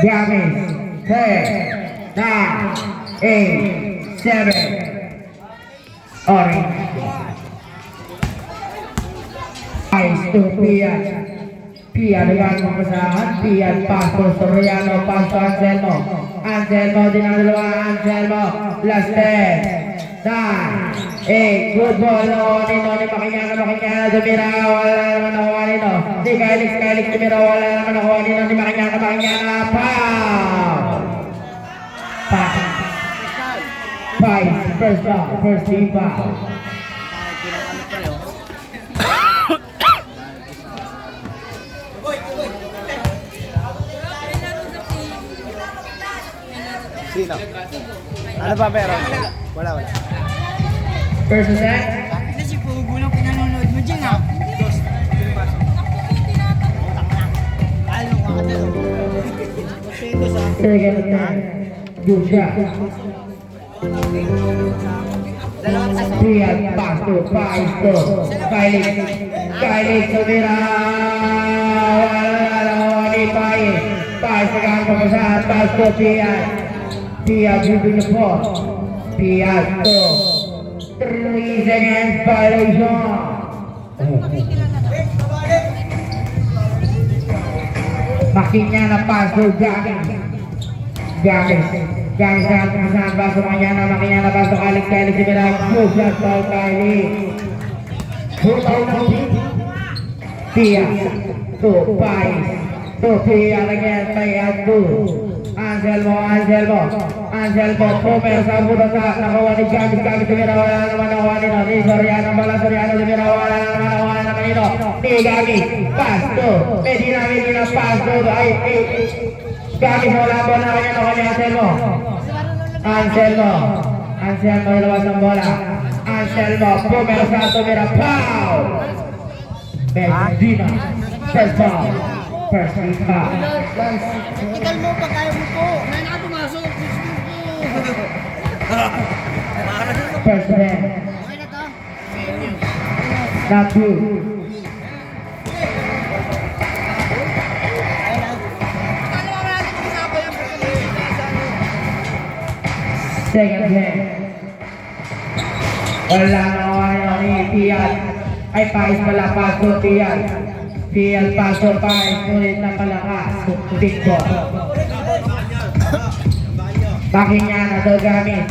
Gamis, 10, 9, 8, 7. Orange. Ice to Pia. Pia dengan pembesaran. Pia Pasto Soriano, Pasto Anselmo. Anselmo din ang dalawa. Anselmo. Last 10, 9, 8. Good ball. Noni Makingana. Dumira. Wala naman nakuha nito. Si Kylix Dumira. Wala naman nakuha nito. Si Makingana. Pow! Five. First team foul. Sino? Ano ba meron? Wala. First and set. Kasi po, gulang pinanonood mo dyan ha. Second and set. Good shot. Pia Pasto, Pasto. Kylix Dumira. Wala nakuha ni Pais dengan pembesaran. Pasto Pia moving the ball. Piasto 3 seconds violation. Makingana Pasto Gamis dengan pembesaran Pasto Makingana Pasto Kylix Dumira. Good shot by Kylix. Pia to Pais to Pia again Piasto. Anselmo Pomer Sambutan nakuha ni Gamis Dumira. Wala naman nakuha nito ni Soriano Dumira. Wala naman nakuha naman nito ni Gamis. Pasto Medina Pasto. Gamis wala po na kanya nakuha ni Anselmo ilabas ang bola. Anselmo Pomer Dumira. Pow! Medina first foul. First team foul. Tikal mo pag ayaw mo po. May nakapumasok. First man. Okay na to. Not two. Second man. Wala nakuha ni Piat. Ay Pais pala. Pasto Piat. Piat Pasto Pais. Ngunit na palakas. Big ball. Makingana to Gamis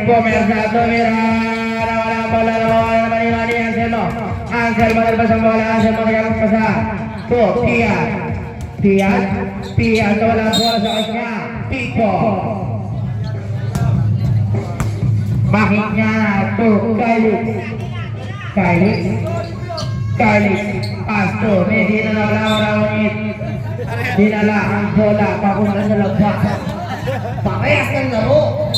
Pomer Dumira. Wala ang bola. Wala naman ni Anselmo. Anselmo nalabas ang bola. Anselmo nagpasa to Piat wala ang bola sa kanya. Big ball. Makingana to Kylix Pasto Medina na wala dinala ang bola papunta sa labas. Parehas ng laro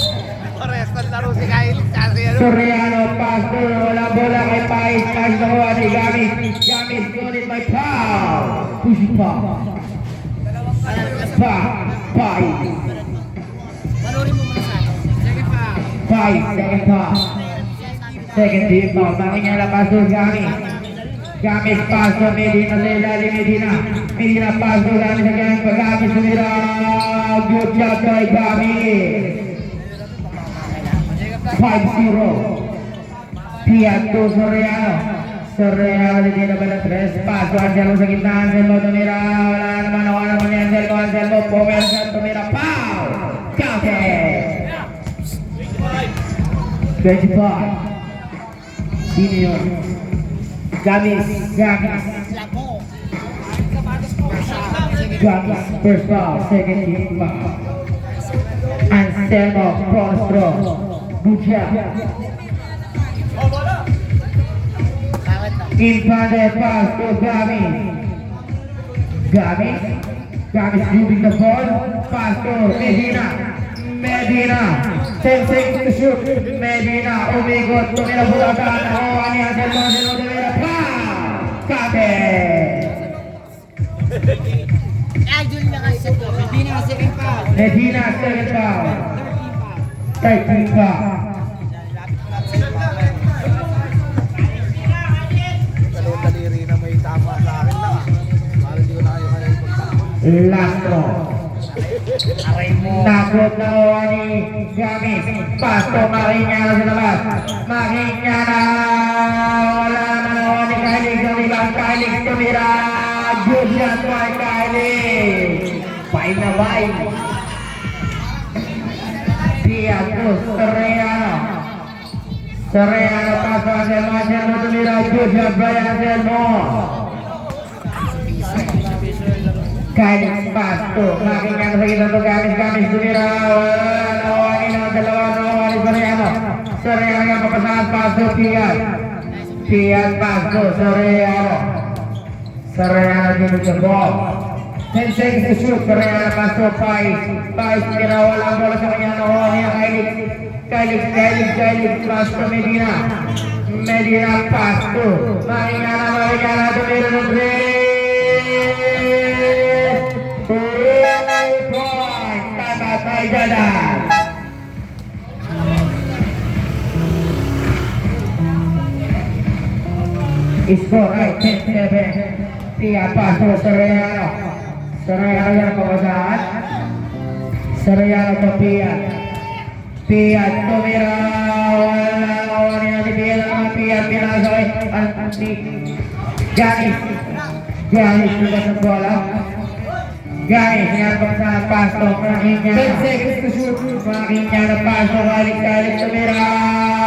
si Kylix kasi Soriano Pasto wala bola kay Pais nakuha ni Gamis ngunit may foul. Push pa Pais. Manurin mo muna sa ano. Sige pa. Pais second foul. Second team foul. Makingana Pasto Gamis Pasto Medina Pasto Gamis again for Gamis Dumira. Good job by Gamis. 5-0. Piato Soriano di na bala 3. Paso Anselmo sa gitna. Anselmo Dumira. Wala naman ni Anselmo. Pomer Dumira. Pow! Counted. 25. Senior. Gamis. First foul. Second team foul. Anselmo Prostro. Buja. Infante Pasto Gamis moving the ball. Pasto Medina 10 seconds to shoot. Medina umikot. Tumira bola ka. Nakuha ni Anselmo Dumira. Kapit. Idol na kasi sa to. Medina second foul. Medina second foul. 13 foul. Daliri na may tama sa akin lang. Para hindi ko na kayo ipagtama. Last throw. Takot na nakuha ni Gamis. Pasto, Marinyana sa labas. Marinyana. Wala na nakuha ni Kailig sa ribang. Kailig tumira. Good shot by Kailig. Bay na bay. Tiago Serrano. Serrano paso Anselmo. Anselmo tumira. Good shot by Anselmo. Kailig pasto. Marinyana sa kita to Gamis. Gamis tumira. Wala na nakuha ni dalawa nakuha ni Serrano. Serrano yang papasahan paso. Tiag pasto. Serrano. Serrano dulu ke ball. 10 seconds to shoot. Serrano masuk Pais. Pais dirawal bola sa kanya nakuha niya Kailig pasto Medina. Medina pasto. Marinyana tumira ng 3 point. Tatay Jadan. Skor ay 10-7. Tiap paso Serrano. Serrano yang kebasahan. Serrano ke Piat. Piat tumira. Wala lawan yang dipilih sama Piat. Pinasok anti Ganis. Ganis juga bola. Ganis yang kebasahan paso. Marinyana 10 seconds to shoot. Marinyana paso. Kailig tumira.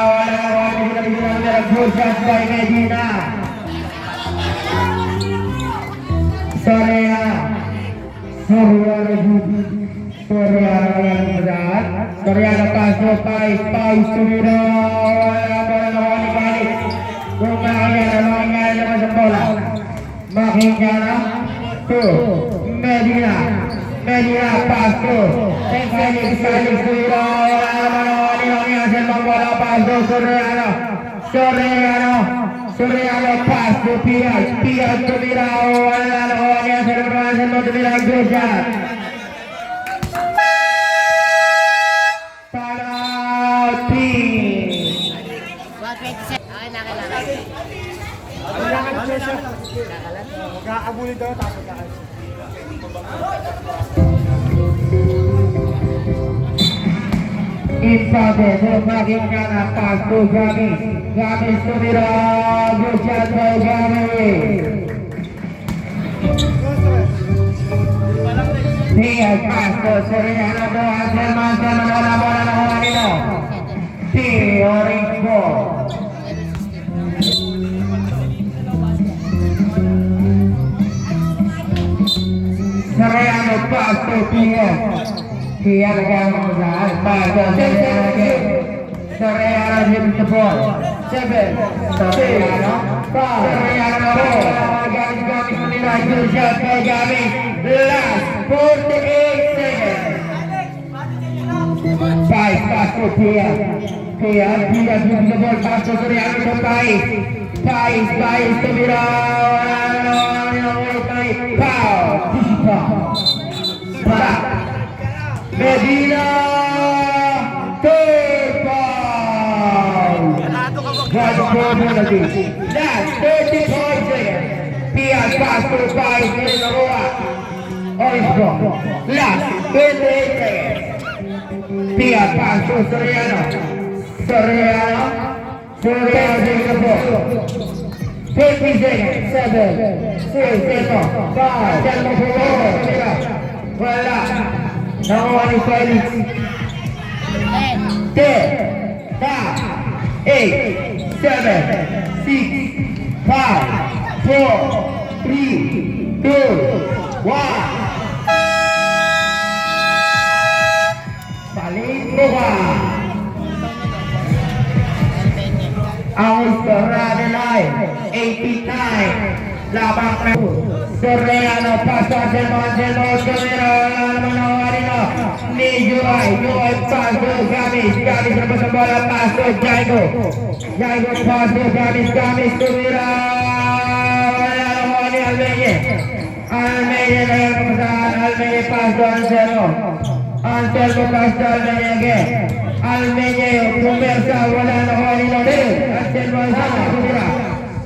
Wala lawan yang dipilih. Good shot by Medina. Serrano yang berat. Serrano paso Pais tumira. Bola nakuha ni Kailig. Marinyana lepas bola. Marinyana to Medina. Medina paso. Kailig tumira. Nakuha ni Anselmo bola paso Serrano paso Piat tumira. Wala nakuha ni Anselmo tumira. Good shot. Mag-aabuli daw tapos kakain. Empate de Marinyana paso Gamis tumira. Good shot by Gamis. Tiag paso Serrano to Anselmo wala bola nakuha nito. Orange ball. Serrano paso Tiag akan mengusahakan paso Serrano hit the ball. 7 Serrano Gamis tumira. Good shot by Gamis. Last 48 seconds. Pais paso Tiag hit the ball. Paso Serrano to Pais tumira. Medina Turbo. Last 30 seconds. Piat paso Pais nakuha. Orange ball. Last 28 seconds. Piat paso Serrano takes the ball. 50 seconds. 7 6 5 wala nakuha ni Felix. 10 9 8 7 6 5 4 3 2 1. Saling buka. Ang istora nilay 89 labang na Serrano paso Anselmo tumira. Ni Joy paso Gamis lepas bola paso Jaigo paso Gamis tumira. Wala nakuha ni Almeida dengan kebesaran. Almeida paso Anselmo paso Almeida Almeida pemirsa. Wala nakuha ni Lodel. Anselmo tumira.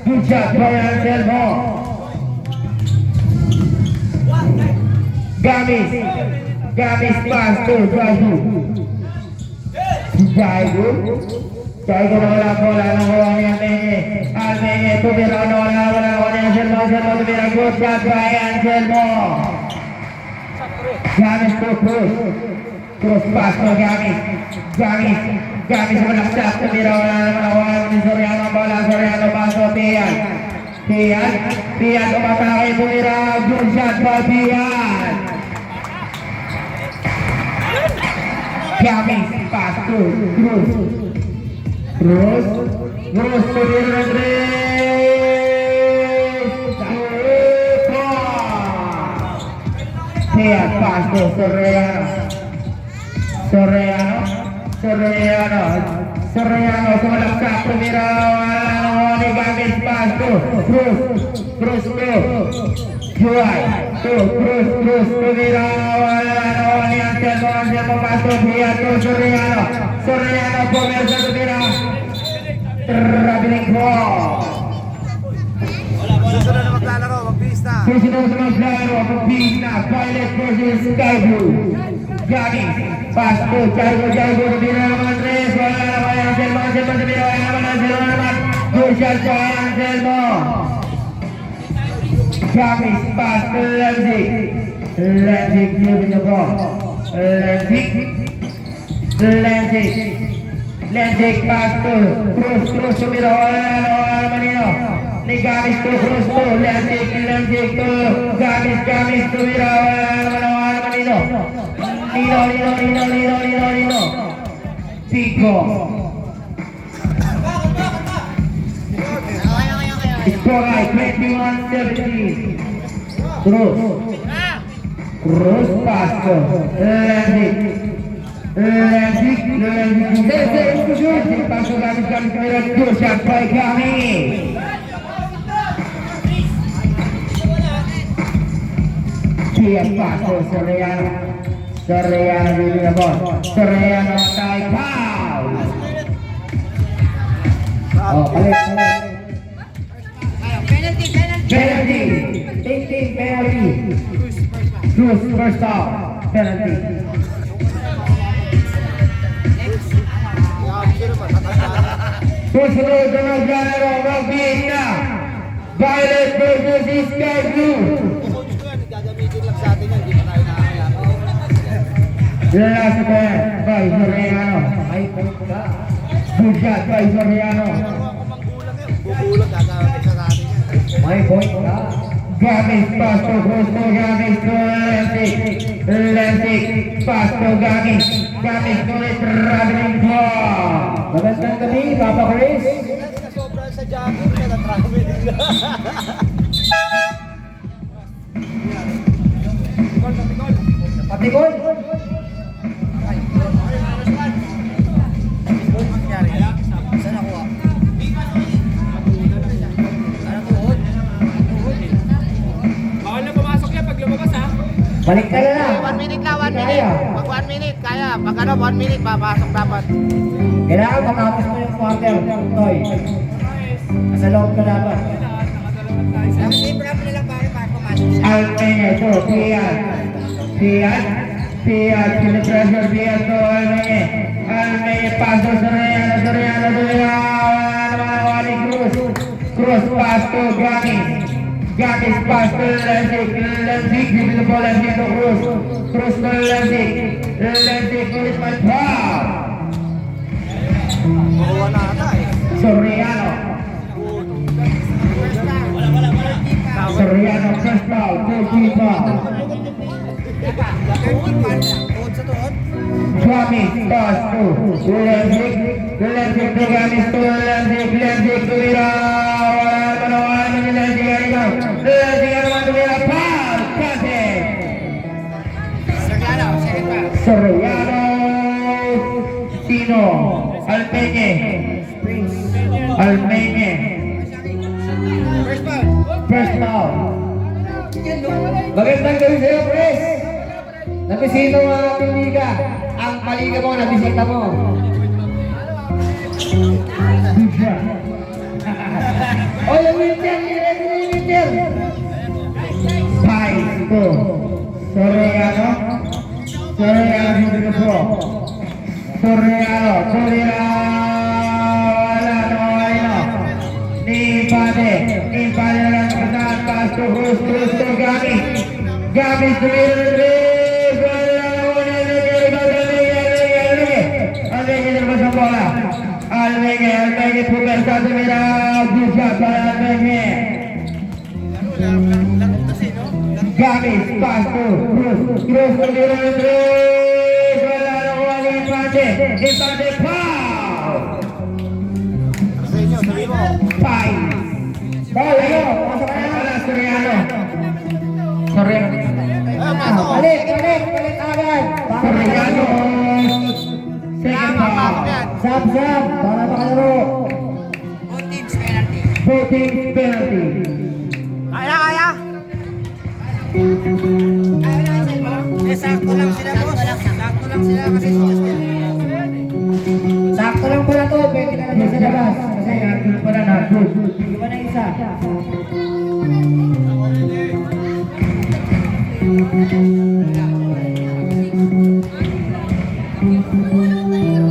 Good shot by Anselmo. Gamis gamis pass to Jaigo na wala bola nakuha ni Almeñe tumira na wala ni Anselmo tumira good shot by Anselmo Gamis to Cruz pass to Gamis malaksak tumira wala ni Soriano bola Soriano pass to Pian umatake tumira good shot by Pian Gamis pass to Cruz tumira Pian pass to Soriano sumalaksak tumira ni Gamis pass to Cruz Cruz tumira ni Anselmo pass to Pian to Soriano pumirsa tumira traveling ball Susunod na maglalaro, mag-base na. Susunod na maglalaro, mag-base na Violet versus Sky Blue Gamis pass to Jaigo tumira naman Andres wala naman Anselmo tumira wala naman Anselmo naman good shot to Anselmo Gamis pass to Lenzik giving the ball Lenzik pass to Cruz tumira wala naman ni Gamis to Cruz to Lenzik to Gamis tumira wala naman Nino Pico score ay 21-17 Cruz pass to Lenzik pass to Gamis tumira good shot by Gamis Pian pass to Soriano giving the ball Soriano tie foul penalty Ting penalty Cruz first off penalty susunod na maglalaro mag-base na Violet versus Sky Blue Gagamitin lang sa atin yan, di pa tayo nakakalaman. last point by Soriano good shot by Soriano Bubulag, gagamitin sa atin yan. may point ka Gamis pass to Cruz to Gamis to Lenzik pass to Gamis ulit traveling ball magandang gabi Papa Chris Sobra sa jogging, nag-travel nila. Patikon Saan ako? Bawal na pumasok yan pag lumabas ha. balik ka na lang 1 minute na, 1 minute. Kaya. Pag 1 minute, kaya. Pag 1 minute, papasok dapat. kailangan matapos mo yung quarter Toy nasa loob ka dapat Hindi problem lang para pumasok siya. Almeñe to Pian pinipressure Pian to Almeñe pass to Soriano Cruz pass to Gamis pass to Lenzik giving the ball Lenzik to Cruz to Lenzik ulit man foul Makuha na ata eh. Soriano first foul goalkeeper Tuhod sa tuhod. Gamis pass to Lenzik to Gamis to Lenzik tumira wala naman ni Lenzik tumira foul contest Soriano, second pa. Soriano Sino Almeñe first foul magandang gabi sa'yo Chris nabisita mo ang ating liga ang paliga mo nabisita mo oh yung winter Five to Soriano Soriano dito po. Soriano, wala na ayun. Ni Pade na lang kasaan, pasto, Cruz to Gabi, Sumirres, wala na wala Alvege naman sa bola. Alvege, pumersa sa mira, Busa para Alvege. Gabi, pasto, Cruz to Sumirres, wala na wala ni Pade, foul! Sa inyo, sabi mo. Five. Ball, pasok ka na. Soriano. Pasok. Balik agad. Soriano. Second foul. Sab, para makalaro. Voting penalty. Kaya. Sakto lang sila, boss. Sakto lang sila kasi Sakto lang pala to, pwede ka na sa labas. Kasi Nandun pala na. Good. iba na isa.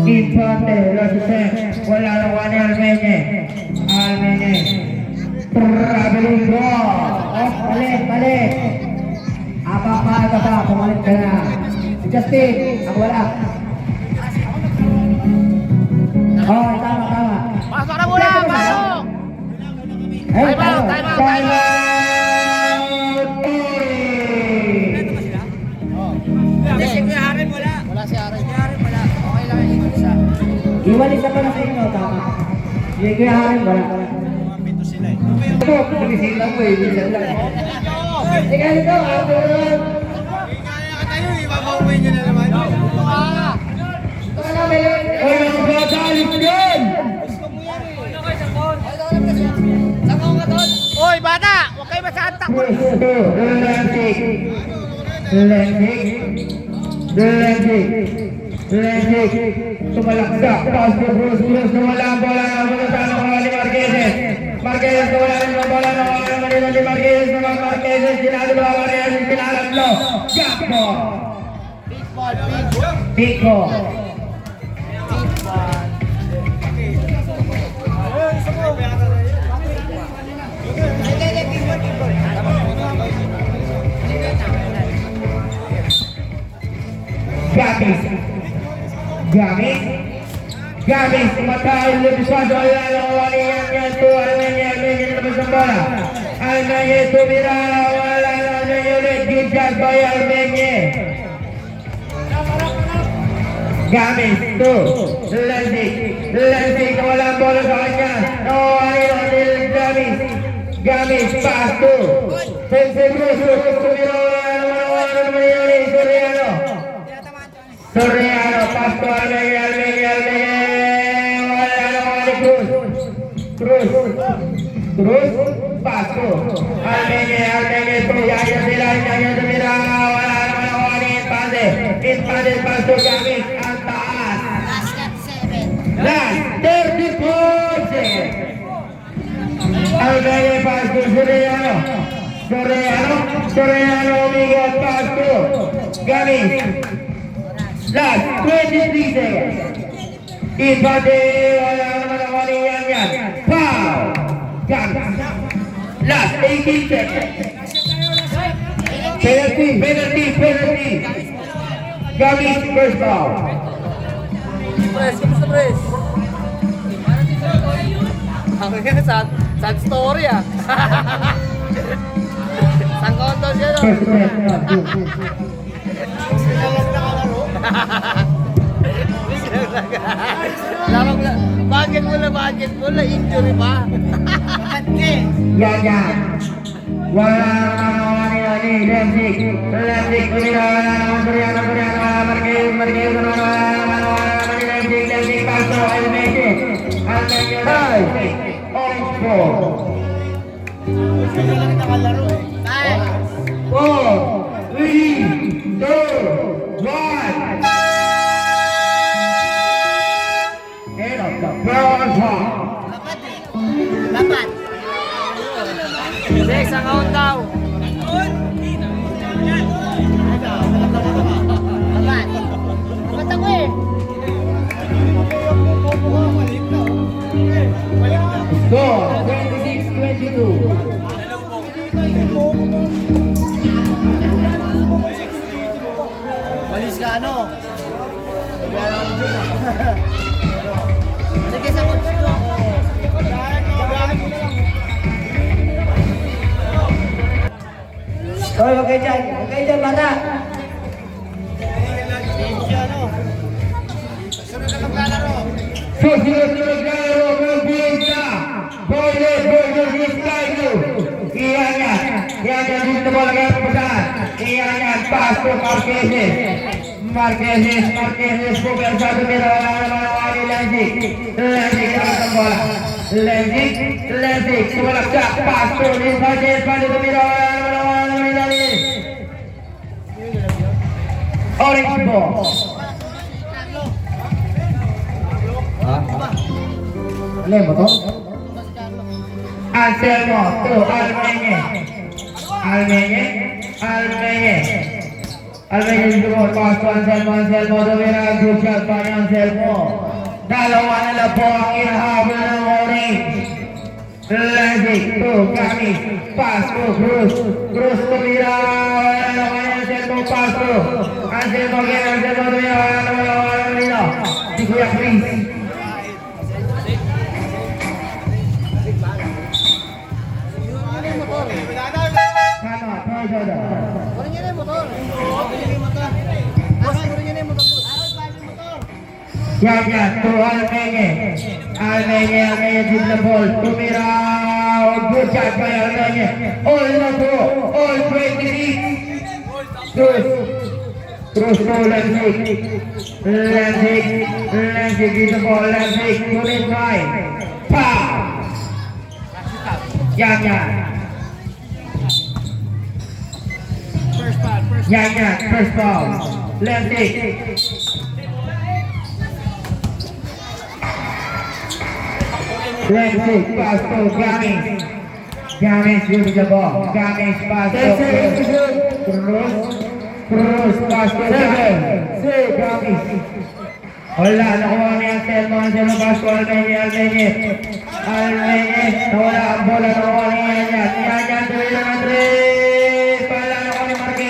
Infante, wala na wala Alvege. Traveling ball. Balik. Apa ka pa, pumalit ka na. Si Justin, ako wala. Oh, tama. Pasok na muna, pasok! Ayun, Time out. Time out. Hindi, si Kuya Harim wala. Wala si Harim. Wala. Okay lang yung isa. Iwan isa pa na sa inyo, tama. Hindi ko yaharin, wala. Ito, pinisita mo eh. Minsan lang. Sige, dito, ako naman. Kaya ka tayo, ibabawin nyo na naman. Ito ka na, Mel. Oy, mga bata, alis yan! Hoy, bata! Huwag kayo masyadong takbo. Lenzik. Tumalaksak. Pass to Cruz na wala ang bola. Napunta na wala ni Marquez. Marquez na wala ng bola. Nawala naman ni Marquez. Sinalo ba Marquez? Sinalatlo. Jackpo. Pico. Gamis, matay, lebisado, wala yan, Almeña, labas ang bola. Almeña, tumira, wala na ulit, Ginchas by Almeña. Gamis, Lenzik, wala ang bola sa kanya. Gamis, pass to. Sense Cruz, tumira, wala naman ulit, Soriano, pass to Almeña, wala naman ni Cruz, pass to Almeña, yaya sila, wala naman ni Infante, pass to Gamis, ang taas. Last 34 seconds. Almeña, pass to Soriano, umigot, pass to Gamis. Last 23 seconds. Infante, wala naman ang wali yan. Foul. Gamis. Last 18 seconds. Penalty. Gamis, first foul. Kamusta pres? Ang sad story ah. Sang kondo siya no? First set. Bakit mo na injury pa? Yan. Wala naman ni Lenzik. Wala naman Soriano, Marquez, wala naman ni Lenzik, pass to Almeña. Orange ball. 4, 3, 2, 1. End of the first half. Dapat. Next, ang out daw. Dapat. sa ano. Sige sa coach ko. Hoy, wag kayo dyan, bata. Susunod na maglaro ng Bielsa. Boyle Vizcaino. Iyan yan dito mo lagay ang papasan. Iyan yan, pass to Marquezes, pumersa, tumira, wala naman ang wali, Lenzik naman ang bola. Lenzik, tumalaksak, pass to Linsages, tumira, wala naman ang wali. Orange ball. Alin mo to? Anselmo to Almeñe dito pass to Anselmo tumira, good shot pa ni Anselmo. Dalawa na lang po ang inahabol ng Orange. Lenzik to Gamis, pass to Cruz tumira, wala naman Anselmo, pass to Anselmo tumira, wala naman dito. Si Kuya Chris. Kunin niyo na yung motor. Boss, kunin niyo na yung motor. Yan, to Almeñe did the ball, tumira, good shot by Almeñe, all na to, all 26, Cruz to Lenzik did the ball, Lenzik, 25, pow, yan, first ball, Lenzik, pass to Gamis with the ball. Gamis pass to Cruz pass to Gamis. Wala, nakuha ni Anselmo pass to Almeñe. Nawala ang bola, nakuha ni Yanyan, tuloy ng Andres. Pala nakuha ni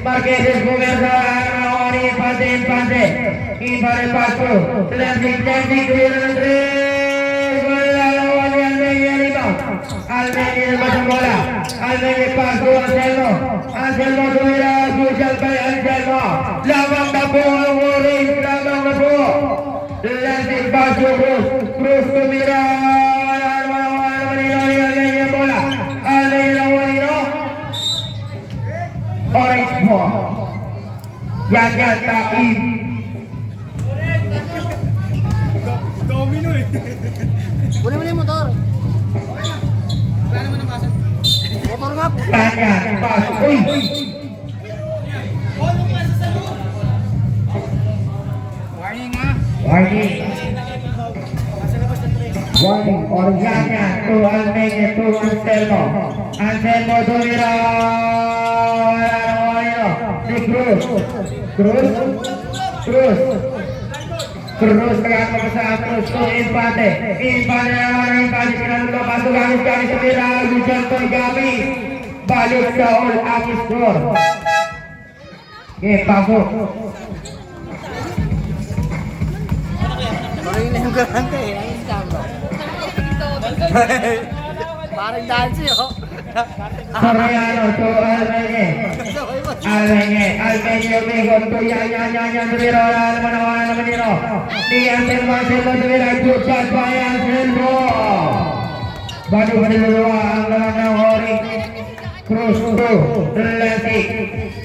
Marquezes, pumersa, nakuha ni Infante. Infante pass to Lenzik, tuloy ng Andres. Almeñe naman ang bola. Almeñe pass to Anselmo tumira, social kay Anselmo. Lamang na po ang Orange, lamang na po. Lenzik pass to Cruz tumira, wala naman ni Almeñe ang bola. Almeñe na Juanino. Orange po. Yan, takip. Domino eh. Kunin mo na yung motor. Motor nga po. Yan, pass. Uy! Warning, orange. Yan, to Almeñe, to Anselmo. Anselmo tumira, wala naman si Cruz kagad magkasama, Cruz to Infante naman, pinanalo, paso Gamis tumira, Lucian to Gamis, balik sa all-out score. Okay, pasok. Parang yun yung garante eh. Ang isama. Parang dance oh. Soriano to Almeñe umigot to yan tumira, wala naman nito. Ni Anselmo tumira, good shot by Anselmo. Bago pa niluluwa ang laman ng Orange. Cruz to Lenzik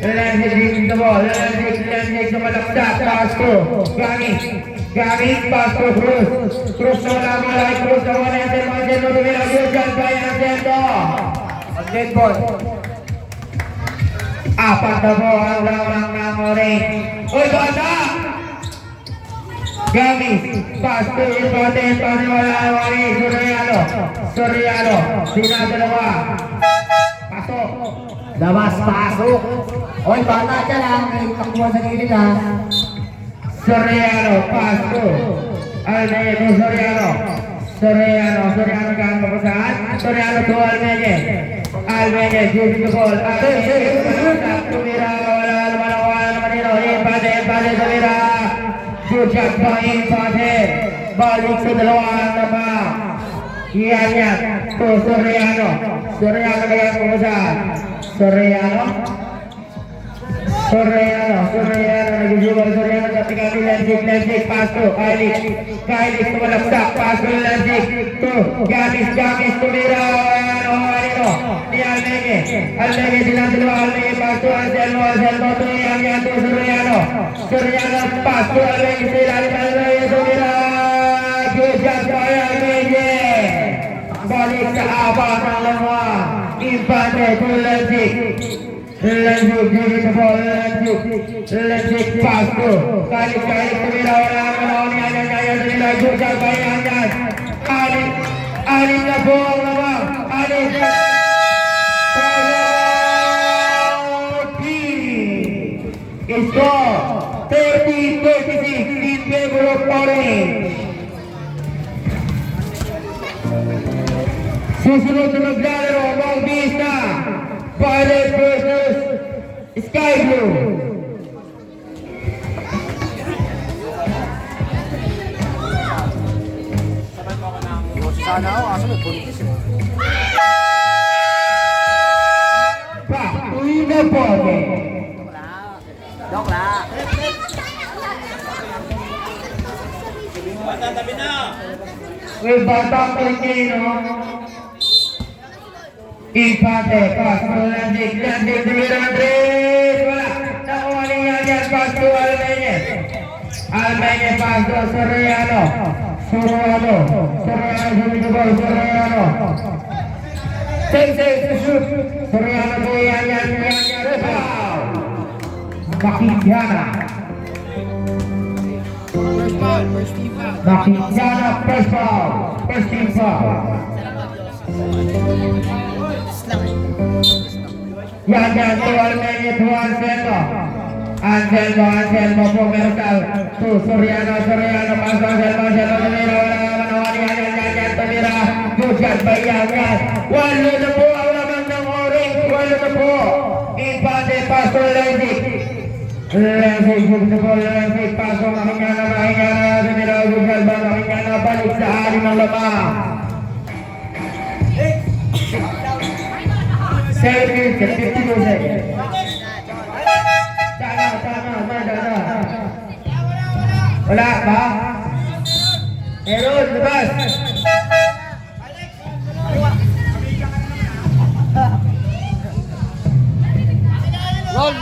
with the ball. Lenzik tumalaksak, pass to Gamis pass to Cruz na wala bola, Cruz na wala Anselmo tumira, good shot by Anselmo. Dead ball. Apat na po ang lamang ng Orange. Uy, bata! Gamis, pass to Infante, wala Soriano, sinadalawa. Pasok. Labas, pasok. Hoy, bata dyan lang. May takbo sa gilid ha. Soriano, pass to Almeñe to Soriano gaan mapasahan. Soriano to Almeñe, gives the ball. Tumira, wala naman nito. Infante Impante tumira. Jujak pa Impante. Balik sa dalawang naman. Yan. To Soriano. Soriano kaya kumusan. Soriano nagjujugal Soriano ketika di Lenzik pasu Kylie kemalapsak pasu Lenzik tu Gamis tumira di Almege dilang dua Almege pasu Anselmo tu yang tu Soriano pasu Almege silali Almege tumira Jujak saya Almege balik ke abang lemah Impante tu Lenzik jadi sebol Lenzik pasu kali tumira orang menoni hanya tidak jujak bayangan Ali nabong lemah Ali score 30-36 in favor of Orange. Susunod na maglalaro Bautista Violet versus Sky Blue. Sana ako, kaso may buntis eh. Patuloy na po. Joke lang. Matatabi na. May batang Pilipino. Impante, paso, Lenzik, tumira Andres, wala. Nakuha niya yan, paso, Almege, paso, Soriano, sumidubol, Soriano. Sensei, shoot, Soriano po yan, foul. Makikiana. Makikiana, first team foul. Yan to Almege to Anselmo Pomercal to Soriano paso Anselmo tumira wala manawari yan tumira Jujak bayangan walo na po ang laman ng Orange walo na po Impante paso Lenzik paso makingana tumira Jujak makingana balik sa hari ng lamang Service 52 seconds. Tama, wala ba? Meron, labas. Roll.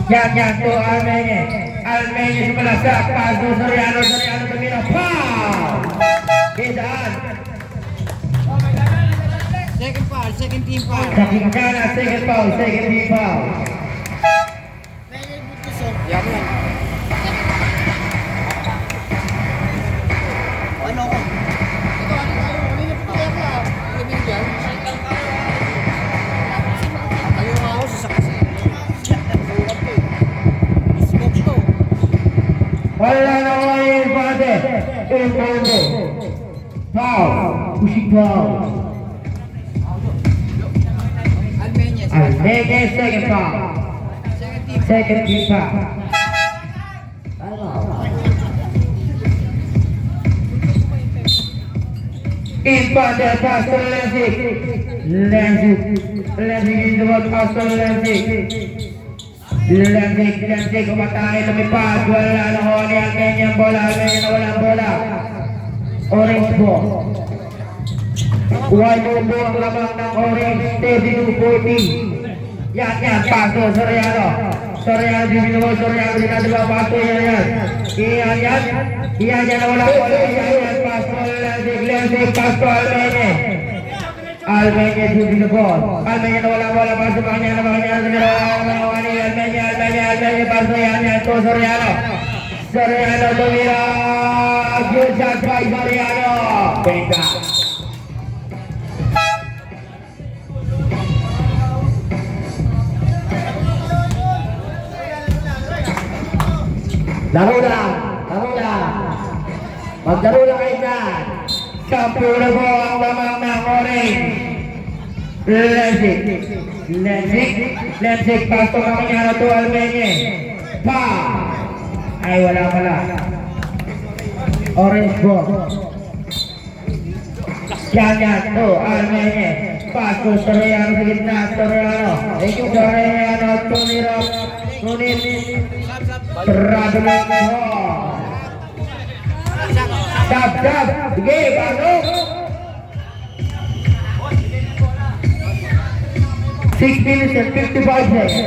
Yan to Almege sumalasak. Paso Soriano tumira. Pow! Bidaan. Second team foul. Sakingana, second team foul. Yan lang. Ano ko? Kanina pa kaya ka. Kaibigan. Ayaw nga ako sa saksi. Smoke to. Wala na ko yung Impante. Foul. Pushing foul. Almege second foul. Second team foul. Impante paso Lenzik in the ball paso Lenzik kumatangin lumipad wala na ko ni Almege ang bola Almege na walang bola Orange ball walo po ang lamang ng Orange 32-40 yan paso Soriano dinadala paso yan na wala bola yan paso Lenzik paso Almege the ball Almege na wala bola paso makanya Almege paso yan to Soriano tumira Jujak by Soriano bengka Laro lang. Maglaro lang kayo dyan. Kampiyon na po ang lamang ng Orange. Lenzik. Lensik, pasto Caminiano to Almeñe. Pa! Ay, wala pala. Orange ball. Yan to Almeñe. Pasto Soriano sa gitna. Soriano. Soriano, tumira. Ngunit. Traveling ball. Dab. Sige, pasok. 6 minutes and 55 seconds.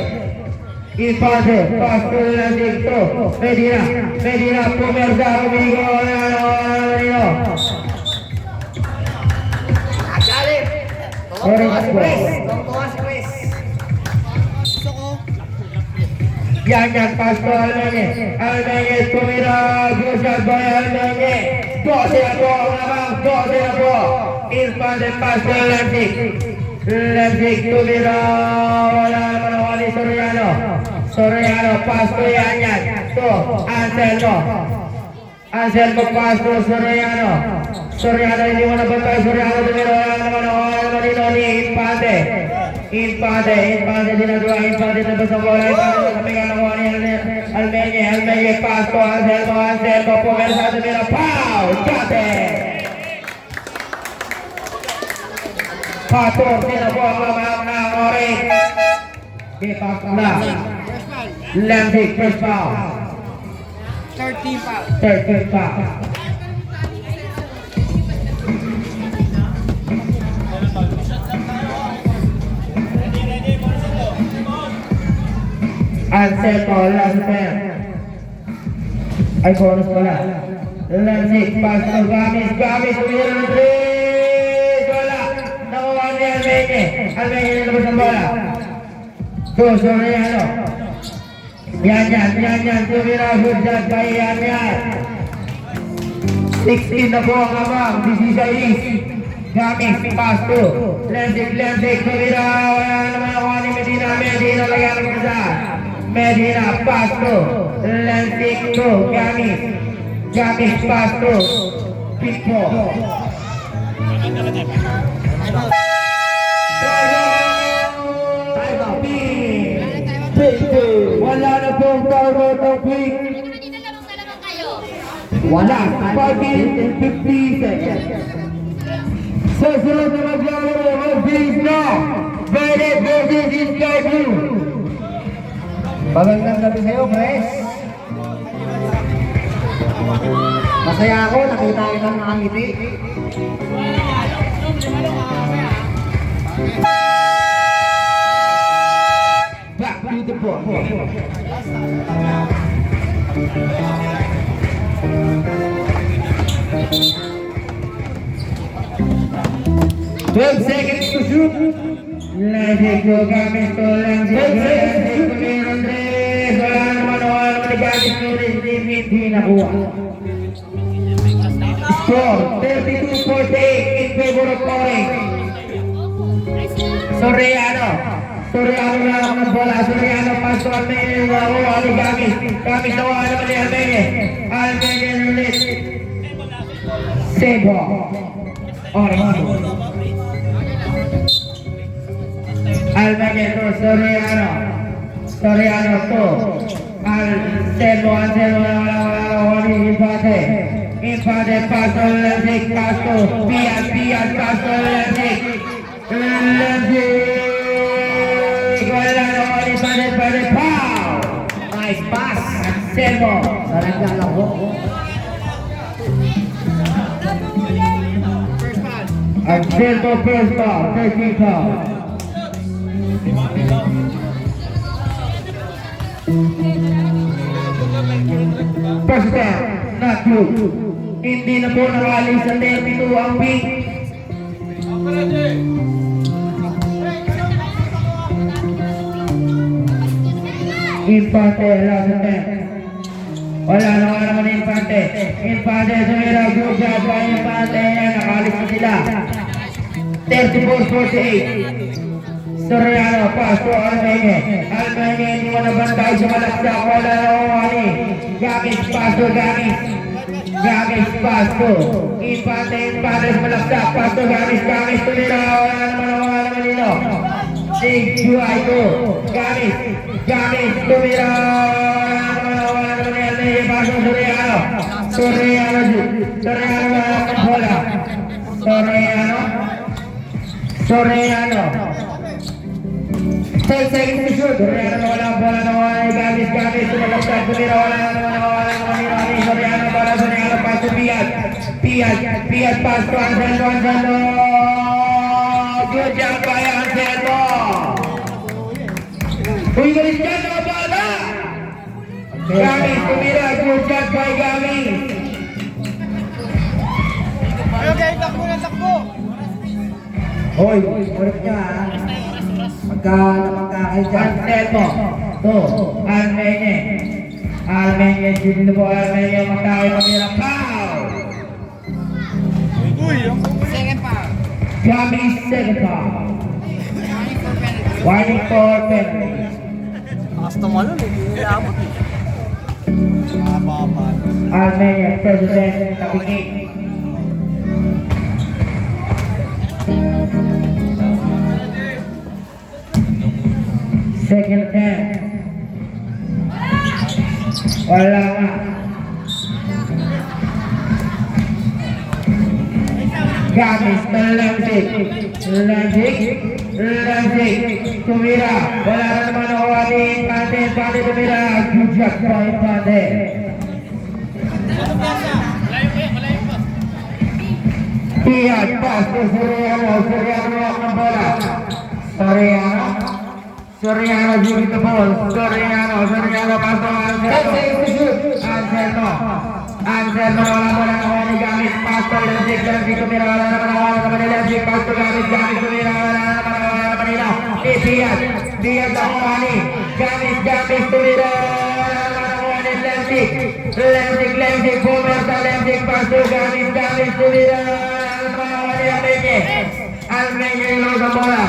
Infante, pasto de la dicto. Medina, Pumerza, Domingo, Marino. Agalit. Orange ball. Tungtungan si Chris. Gusto ko. Yan, pasto Almeñe. Almeñe, tumira. Gusad boy Almeñe. 12 na po, lamang 12 na po. Infante, pasto de la dicto. Lensik, tumira. Wala naman ako ni Soriano, pasto yan. To, Anselmo, pasto, Soriano, hindi mo nabantay. Soriano, tumira. Wala naman ako ni Infante. Infante, dinagawa. Infante, nabas ang bola. Infante, nabigyan ako ni Almeñe, pasto, Anselmo, pumersa, tumira. Pow! Kate! 14 na po ang lamang ng orange. Kipas na. Lensik, first foul. 13 pa. 13 foul. Anselmo, last man. Ay, bonus pala. Lensik, pass to Gamis, tumira ng 3. Wala. Nakuha ni Almeñe nilabas ang bola. To Soriano. Yan. Tumira, Hujad, yan. 16 na po ang abang. 16. Gamis, pass to. Lensik, tumira. Wala naman nakuha ni Medina lagyan ng isa. Medina, pass to. Lensik to. Gamis, pass to. Pico. Wala na pong taro ng quick. Wala. 5 minutes and 50 seconds. Sa sunod na maglalaro, mag-base na. Violet versus Sky Blue. Magandang gabi sa'yo, Chris. Masaya ako, nakita kitang nakangiti. Back to the ball. 12 seconds to shoot. Lensik to Gamis to Lensik to Mirandres. Wala naman ni Gamis to Lensik. Hindi nakuha. Score 32-48 in favor of Orange. Soriano na lang ng bola. Soriano pass to Almeñe. Nakuha ni Gamis. Gamis nakuha naman ni Almeñe ulit. Save ball. Orange. Almeñe to Soriano to Anselmo ni Infante pass to Lensik, pass to Pian, pass to Lensik. Wala naman Infante, pow! Nice pass, Anselmo. Sarang lalako. Anselmo first foul, 13 foul. First down, not good. Hindi na po nakalis sa 32 ang pink. Infante, last attempt. Wala naman Infante. Infante, sumira, good job by Infante. Nakalis na sila. 34-48. Soriano, pass to Almeñe. Almeñe, hindi mo nabantay sa malaksak. Wala na umani. Gamis, pass to Gamis. Gamis, pass to Infante sa malaksak. Pass to Gamis, tumira. Wala naman nino. Dijual itu Gamis tumira wala naman yan pasok Soriano bola Soriano 6 seconds to shoot Soriano wala bola naman Gamis tumalagtag tumira wala naman Soriano bola Soriano pasok Piat pass to Anselmo good job by Anselmo Uy, galing dyan na bala! Gamis, tumira, good job by Gamis. Takbo. Hoy, ulit niya ha. Pagka namangkakay dyan. Anselmo, Almenye, dito po Almenye, magkakay pamira, pow! Second foul. Gamis, second foul. Warning for penalty. Almenye, president, kapingin. Second attempt. Wala nga. Gamis, Lamzik. Tumira. Wala na naman ako Pande tumira. Good job by Pande. Piat, pass to Soriano ang bola. Soriano giving the ball. Soriano pass to Anselmo wala bola nakuha ni Gamis. Pass to Lamzik tumira. Wala naman ni Lamzik. Pass to Gamis tumira. Wala naman nila. Piat nakuha ni Gamis tumira. Lamzik, pumerta Lamzik, pass to Gamis tumira. Almenye ilos ang bola.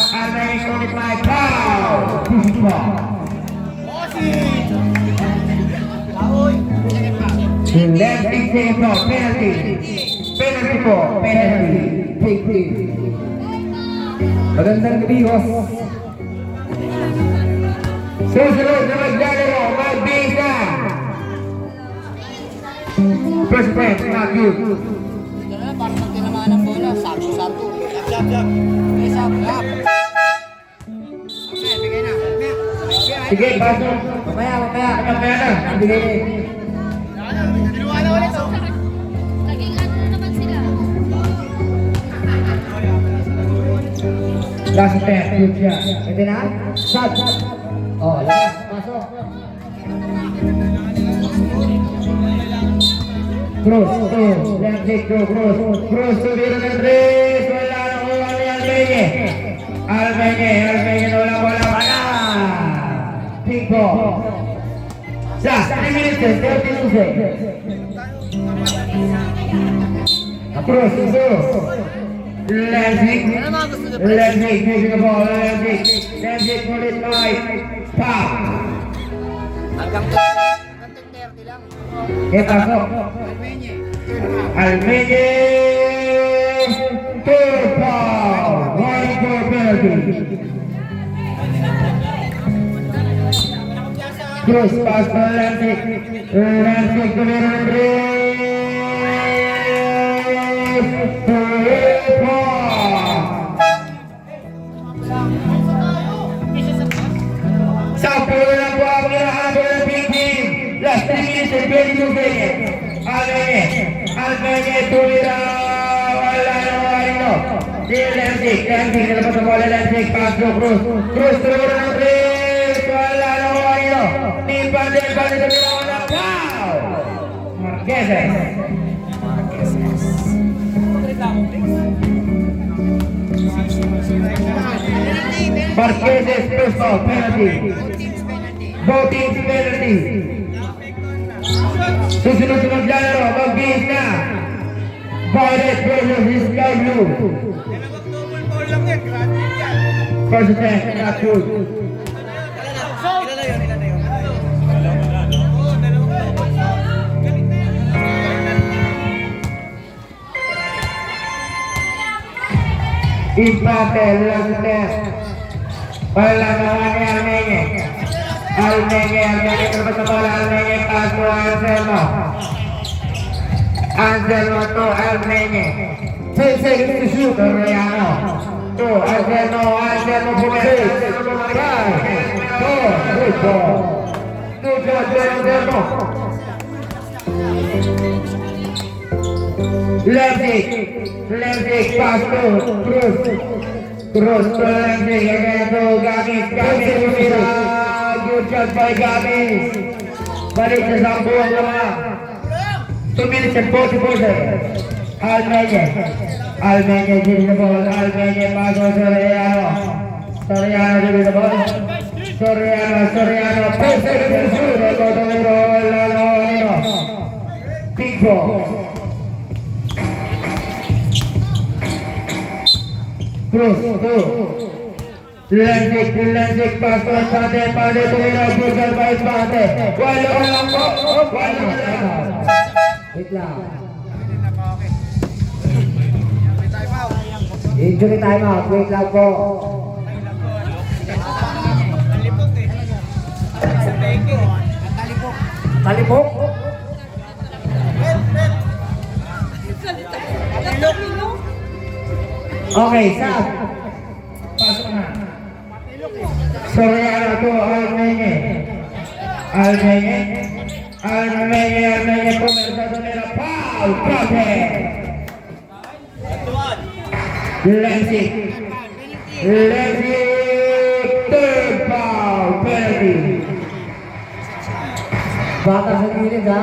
Almenye kunit may pow. Lamzik save po, penalty. Penalty. Magandang gabi, host. Susunod na maglalaro, magbisa. First point, not good. Parang magtinamaan ng bola. Sakto. Jab. Okay, jab. Okay, bigay na. Sige, pasok. Mamaya. Mamaya na. Bigay. Dinuwa na ulit. Naging ano na naman sila. Last attempt, good job. Pwede na? Shot. Oh, labas. Pasok. Cross, Lamzik, cross, tumira ng tres. Wala nakuha ni Almenye na wala na. Ping pong. Sa 3 minutes and 32 seconds. Cross, Lamzik, taking the ball, Lamzik, put it right, pop. Hanggang 30 lang. Pasok. Almenye, third foul, one for penalty. Cross pass to Lamzik tumira ng tres. Third foul. Sampo na po ang hinahabol ng Big Team. Last 3 minutes and 22 seconds. Almenye tumira. Wala nakuha rin. Lamzik nalabas ang bola. Lamzik pass to Cruz tumira ng tres. Wala nakuha rin. Ni Pande tumira. Wala. Wow! Marquezes. Marquezes first foul, penalty. Both teams penalty. Susunod sa maglalaro, magbihis na. Violet versus Sky Blue. First attempt, not good. Empate, Lancer. Wala naman ni Almeñe. Almeñe terlepas sa bola. Almeñe paso a Anselmo. Anselmo to Almeñe. 10 seconds to shoot. Soriano. To Anselmo. Anselmo pumeras. 5, 4, good ball. Good job, Anselmo. Leipzig pass to Cruz to Leipzig again to Gamis tumira, good job by Gamis. Balik sa sambuan naman. 2 minutes and 44 seconds. Almeñe gives the ball. Almeñe pass to Soriano. Soriano gives the ball. Soriano 10 seconds to shoot. Big ball. Cruz, Leipzig pass to Empate tumira, good job by Empate. Walo lang po. Wait lang. Injury time out. Wait lang po. Talipok. Okay, stop. Pasok na. Soriano to Almeñe pumersa tumira, foul, Empate. Leipzig, third foul, penalty. Bata sa gilid ha.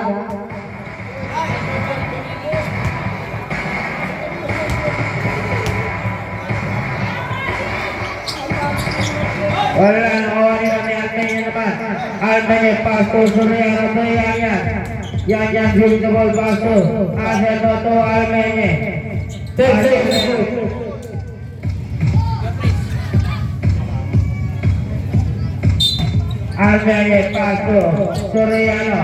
Wala na kawani na ni Almeñe naman. Almeñe pass to Soriano to Yan gives the ball pass to Anselmo to Almeñe. 10 seconds. Almeñe pass to Soriano.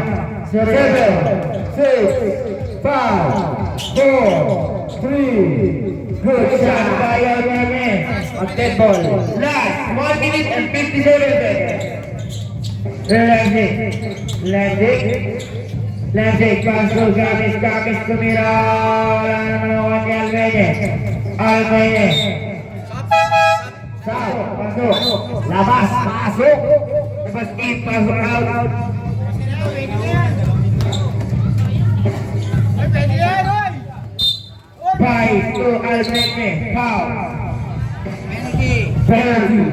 7, 6, 5, 4, 3. Good shot by Almeñe. A dead ball. Last 1 minute and 57 seconds. Leipzig pass to Gamis tumira. Wala naman ako ni Almeñe. Pasok. Labas. Pasok. Labas in, pasok out. Five to Almeñe. Foul. Penalty.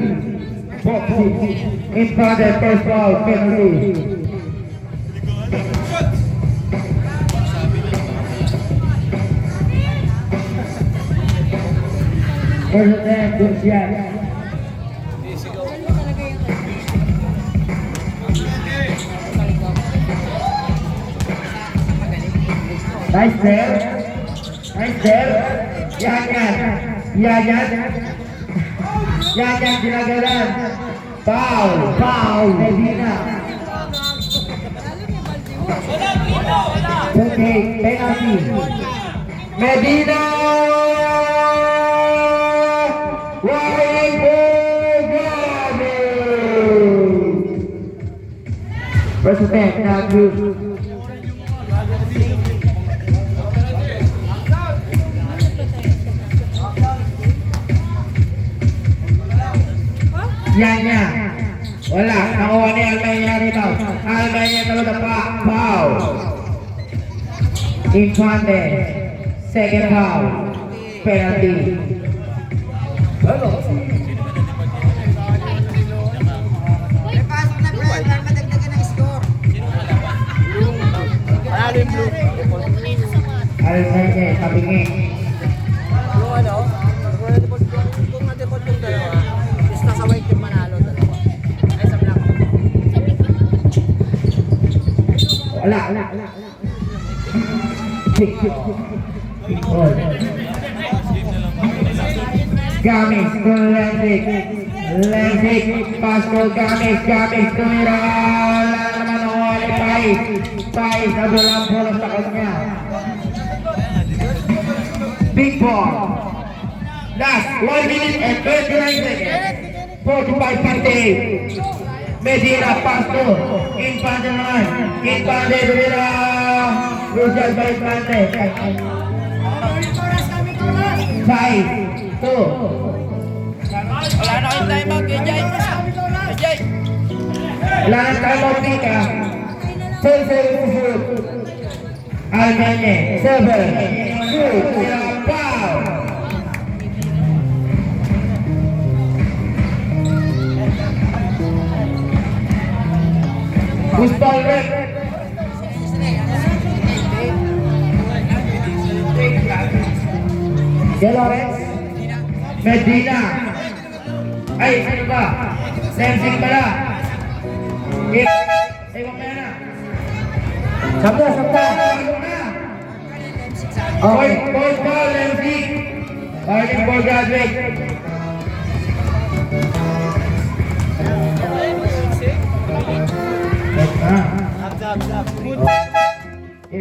In front of first foul, penalty. First attempt, good shot. Nice there. Yan, ginagalan. Foul, Medina. Okay, penalty. Medina! Wide goal! First attempt, now good. Yan. Wala. Nakuha ni Almeñe rito. Almeñe talaga foul. Infante. Second foul. Penalty. Almeñe, tabingin. Yung kung na-deport yung dalawa, is nasa white yung manalo dalawa. Ay, sa black. Wala. Gamis to Leipzig. Pass to Gamis tumira. Wala naman ako ni Pais na bola sa kanya. Big ball. Last 1 minute and 29 seconds. 45-58. Medina pass to Infante naman. Infante tumira. Rosal by Infante. 5, 2. Wala na kayong time out, KJ. KJ. Wala nang timeout dito. 10 seconds to shoot. Almanye, 7, shoot. Foul. Who's ball red? Yellow red. Medina. Ay, sino ba? Sensing pala. Mamaya na. Sabda, sabda. Okay. Point ball, MC. Starting for graduate.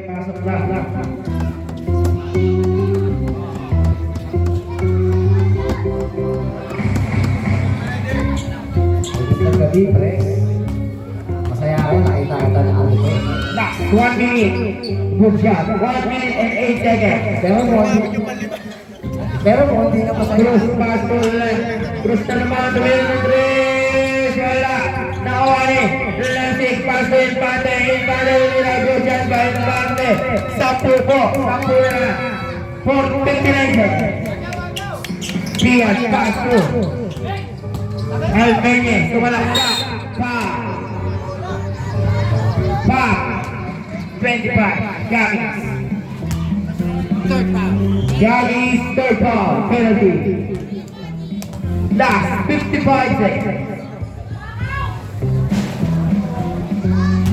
Pasok lang. Magandang gabi, pre. Masaya ako nakita kita ng ano ko. Last 1 minute. Good shot. 1 minute and 8 seconds. Pero hindi na masaya. Cruz, pass to the left. Cruz na naman. Tumira ng 3. Wala. Nakuha ni Lansing. Pass to Infante. Infante tumira. Good shot by Infante. 10 po. 10 na. 59 seconds. Diaz, pass to Almanye. Tumalak ka. Pa. 25. Gamis. Gamis, third foul, penalty. Last 55 seconds.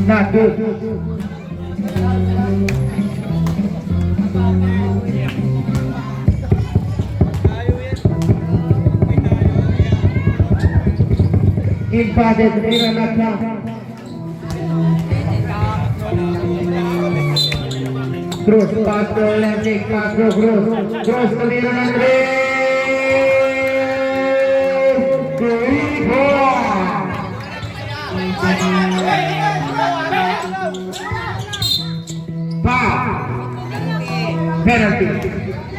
Not good. Infante, tira na ka. Cruz, pass to Lansing, pass to Cruz. Cruz, tumira ng 3. Foul. Penalty.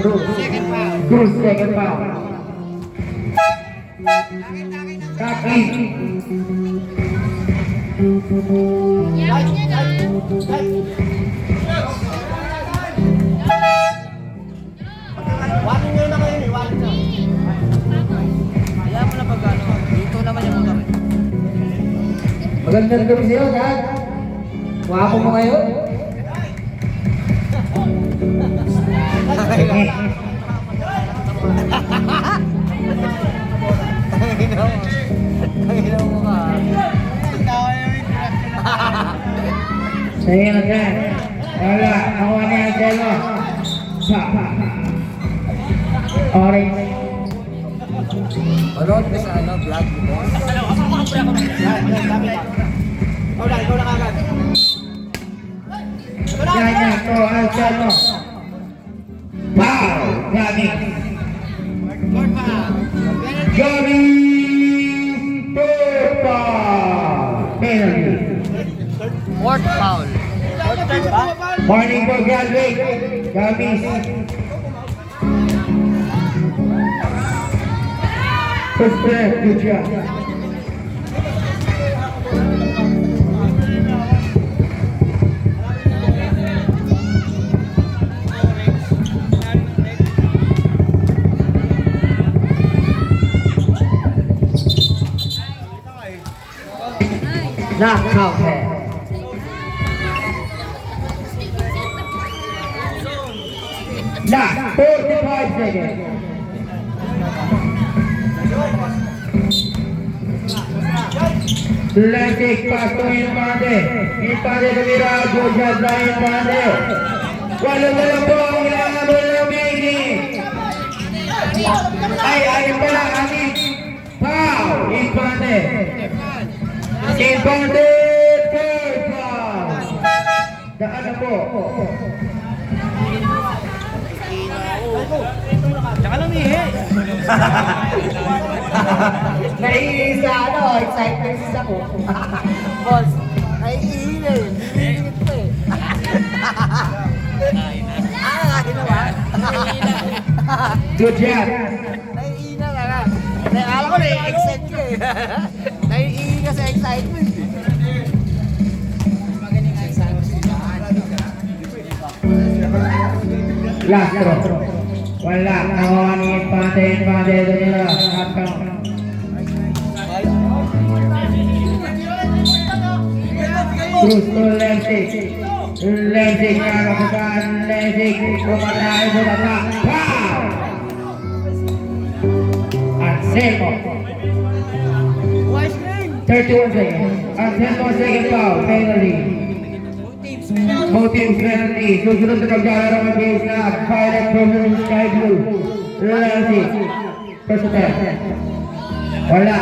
Cruz, second foul. Tap in. Yan niya na. Walking nyo na kayo, walking na. Kaya mo na pag-ano, dito naman yung motor. Magandang gabi sa'yo, Dad. Wapo mo ngayon. Kaya mo ka. Saya na dyan. Wala, nakuha niya ang delo. Orange. Manood ka sa ano, vlog mo. Ikaw na kagad. Yan niya, to, ang delo. Wow! Gami. Gami! Topa! Penalty. Fourth foul. Morning for graduate. Gami. First breath, good job. Not counted. Last 45 seconds. Lansing pass to Infante. Infante tumira. Good shot by Infante. Walang po ang inaabol ng Making. Ay, pala, amin. Foul! Infante. Infante, third foul. Daan na po. Tsaka lang Naiisa, excited ako. Boss, naiihi na eh. Naiihi pa eh. Kakain na ba? Good job. Naiihi na nga. Alam ko na-excite ka eh. Naiihi ka sa excitement eh. Last throw. Wala. Nawawanin pate ito nila. Half count. Cruz to Lensig. Lensig na kapitan. Lensig. Pumatay sa bata. Wow! Anselmo. 31 seconds. Anselmo second foul. Penalty. Both teams penalty. Susunod na paglalaro ng base na Violet versus Sky Blue. Lensig. First attempt. Wala.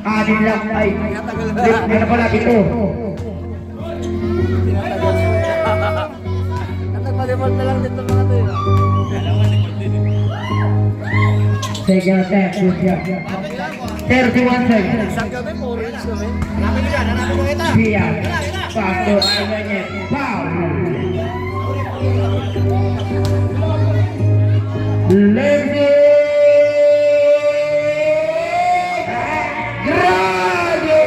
Anin lang ay. Ano pala ito? Nagpa-default na lang dito mga to eh. Second attempt. Good job. 31 seconds. Isang gabi, 4 reels kami. Pia. Pastor Almenyet. Foul. Lensig. Grande!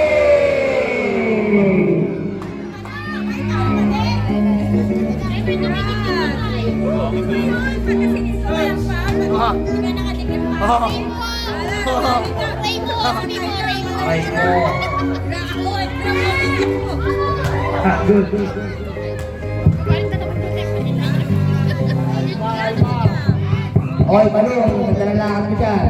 Ah, good. Oy, Balong, nagdalalaan mo dyan.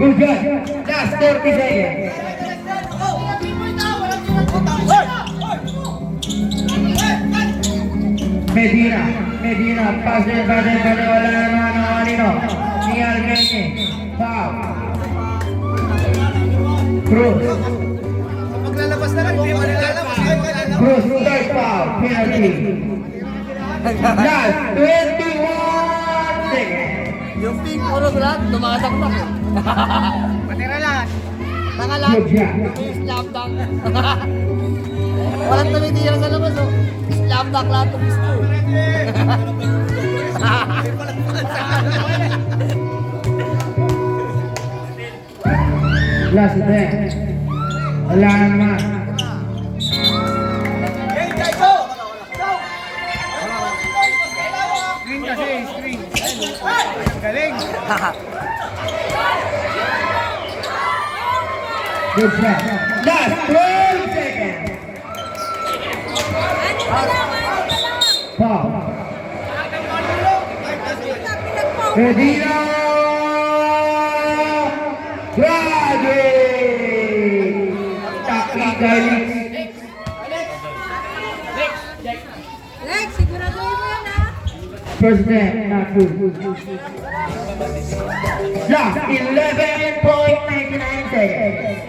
Good job. Last 30 seconds. Medina, pase, wala naman ang anino. Ni Almeñe, foul. Cruz. Maglalabas na lang, hindi mo nilalabas. Cruz, third foul, penalty. Last 21 seconds. Yung pink puro lahat, tumataktak eh. Patira lahat. Tanga lahat. Good job. Yung slam dunk. Walang tumitira sa labas oh. Slam dunk lahat ng gusto eh. Last attempt. Wala naman. Screen kasi, screen. Galing. Good job. Last 12 seconds. Foul. Medina. Graduate. Technical. Lex, siguraduhin mo yan ha. First step, not good. Last 11.99 seconds.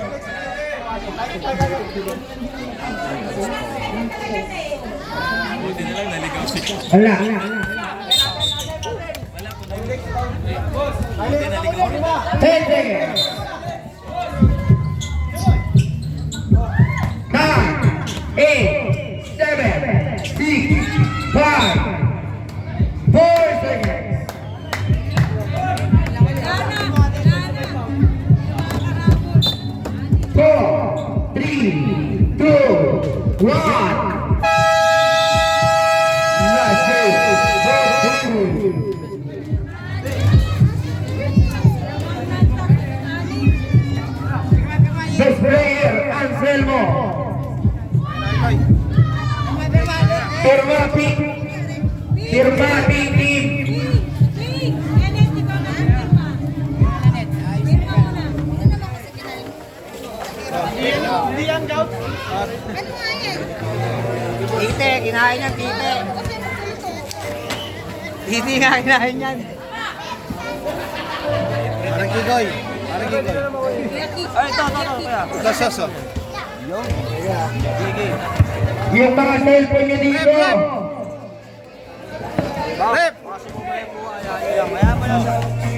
Wala. 10 seconds. 9, 8, 7, 6, 5, 4 seconds. Four, three, two, one. Let's go. Best player, Anselmo. Firmati team. Tite, kinain yan, tite. Tite nga kinain yan. Parang gigoy. Parang gigoy. Ay, ito, kaya. Ito, soso. Yung mga cellphone nyo dito. Rep! Kasi mo ba yung buhay? Ayaw lang. Kaya pa lang.